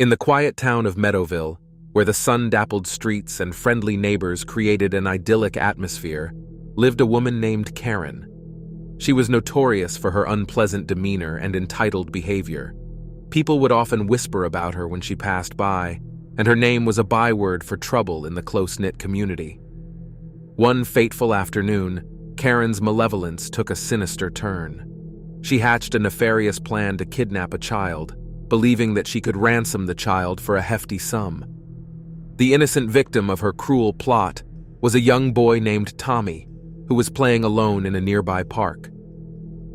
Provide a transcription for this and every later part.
In the quiet town of Meadowville, where the sun-dappled streets and friendly neighbors created an idyllic atmosphere, lived a woman named Karen. She was notorious for her unpleasant demeanor and entitled behavior. People would often whisper about her when she passed by, and her name was a byword for trouble in the close-knit community. One fateful afternoon, Karen's malevolence took a sinister turn. She hatched a nefarious plan to kidnap a child, believing that she could ransom the child for a hefty sum. The innocent victim of her cruel plot was a young boy named Tommy, who was playing alone in a nearby park.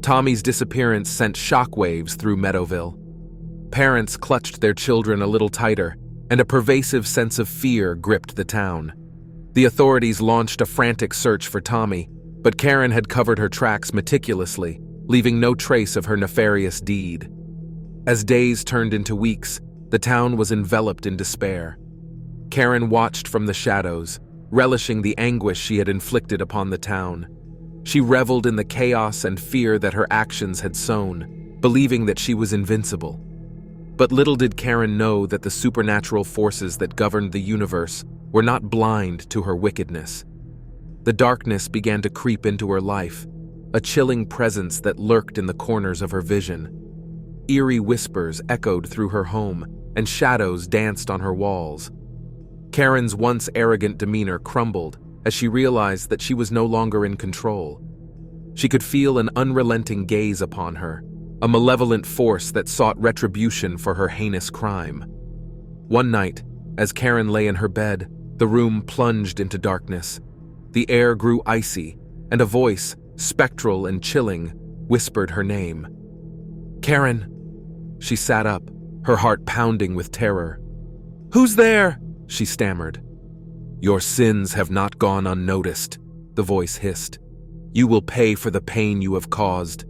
Tommy's disappearance sent shockwaves through Meadowville. Parents clutched their children a little tighter, and a pervasive sense of fear gripped the town. The authorities launched a frantic search for Tommy, but Karen had covered her tracks meticulously, leaving no trace of her nefarious deed. As days turned into weeks, the town was enveloped in despair. Karen watched from the shadows, relishing the anguish she had inflicted upon the town. She reveled in the chaos and fear that her actions had sown, believing that she was invincible. But little did Karen know that the supernatural forces that governed the universe were not blind to her wickedness. The darkness began to creep into her life, a chilling presence that lurked in the corners of her vision. Eerie whispers echoed through her home, and shadows danced on her walls. Karen's once arrogant demeanor crumbled as she realized that she was no longer in control. She could feel an unrelenting gaze upon her, a malevolent force that sought retribution for her heinous crime. One night, as Karen lay in her bed, the room plunged into darkness. The air grew icy, and a voice, spectral and chilling, whispered her name. "Karen!" She sat up, her heart pounding with terror. "Who's there?" she stammered. "Your sins have not gone unnoticed," the voice hissed. "You will pay for the pain you have caused."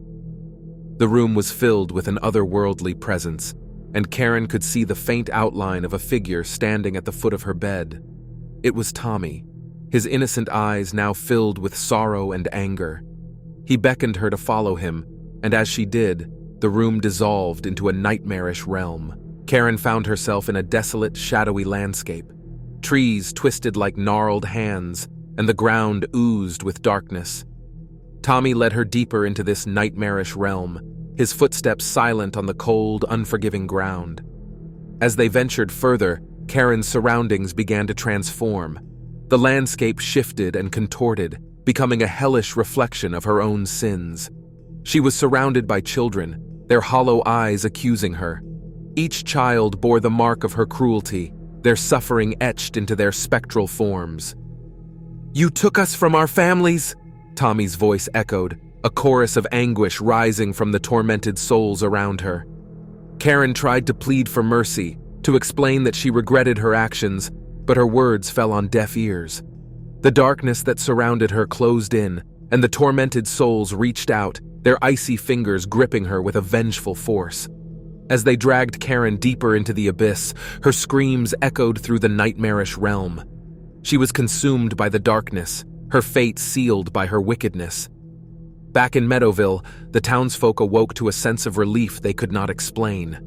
The room was filled with an otherworldly presence, and Karen could see the faint outline of a figure standing at the foot of her bed. It was Tommy, his innocent eyes now filled with sorrow and anger. He beckoned her to follow him, and as she did, the room dissolved into a nightmarish realm. Karen found herself in a desolate, shadowy landscape. Trees twisted like gnarled hands, and the ground oozed with darkness. Tommy led her deeper into this nightmarish realm, his footsteps silent on the cold, unforgiving ground. As they ventured further, Karen's surroundings began to transform. The landscape shifted and contorted, becoming a hellish reflection of her own sins. She was surrounded by children, their hollow eyes accusing her. Each child bore the mark of her cruelty, their suffering etched into their spectral forms. "You took us from our families," Tommy's voice echoed, a chorus of anguish rising from the tormented souls around her. Karen tried to plead for mercy, to explain that she regretted her actions, but her words fell on deaf ears. The darkness that surrounded her closed in, and the tormented souls reached out, their icy fingers gripping her with a vengeful force. As they dragged Karen deeper into the abyss, her screams echoed through the nightmarish realm. She was consumed by the darkness, her fate sealed by her wickedness. Back in Meadowville, the townsfolk awoke to a sense of relief they could not explain.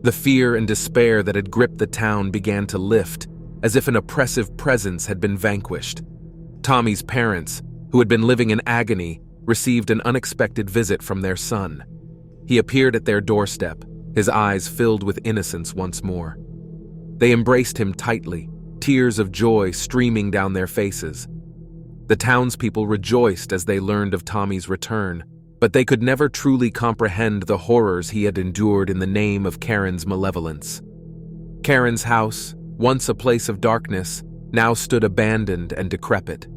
The fear and despair that had gripped the town began to lift, as if an oppressive presence had been vanquished. Tommy's parents, who had been living in agony, received an unexpected visit from their son. He appeared at their doorstep, his eyes filled with innocence once more. They embraced him tightly, tears of joy streaming down their faces. The townspeople rejoiced as they learned of Tommy's return, but they could never truly comprehend the horrors he had endured in the name of Karen's malevolence. Karen's house, once a place of darkness, now stood abandoned and decrepit.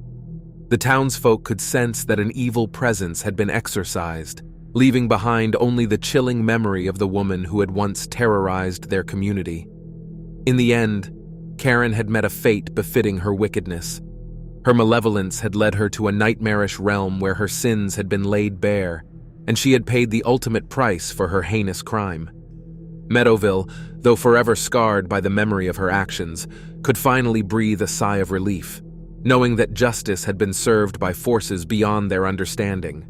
The townsfolk could sense that an evil presence had been exorcised, leaving behind only the chilling memory of the woman who had once terrorized their community. In the end, Karen had met a fate befitting her wickedness. Her malevolence had led her to a nightmarish realm where her sins had been laid bare, and she had paid the ultimate price for her heinous crime. Meadowville, though forever scarred by the memory of her actions, could finally breathe a sigh of relief, knowing that justice had been served by forces beyond their understanding.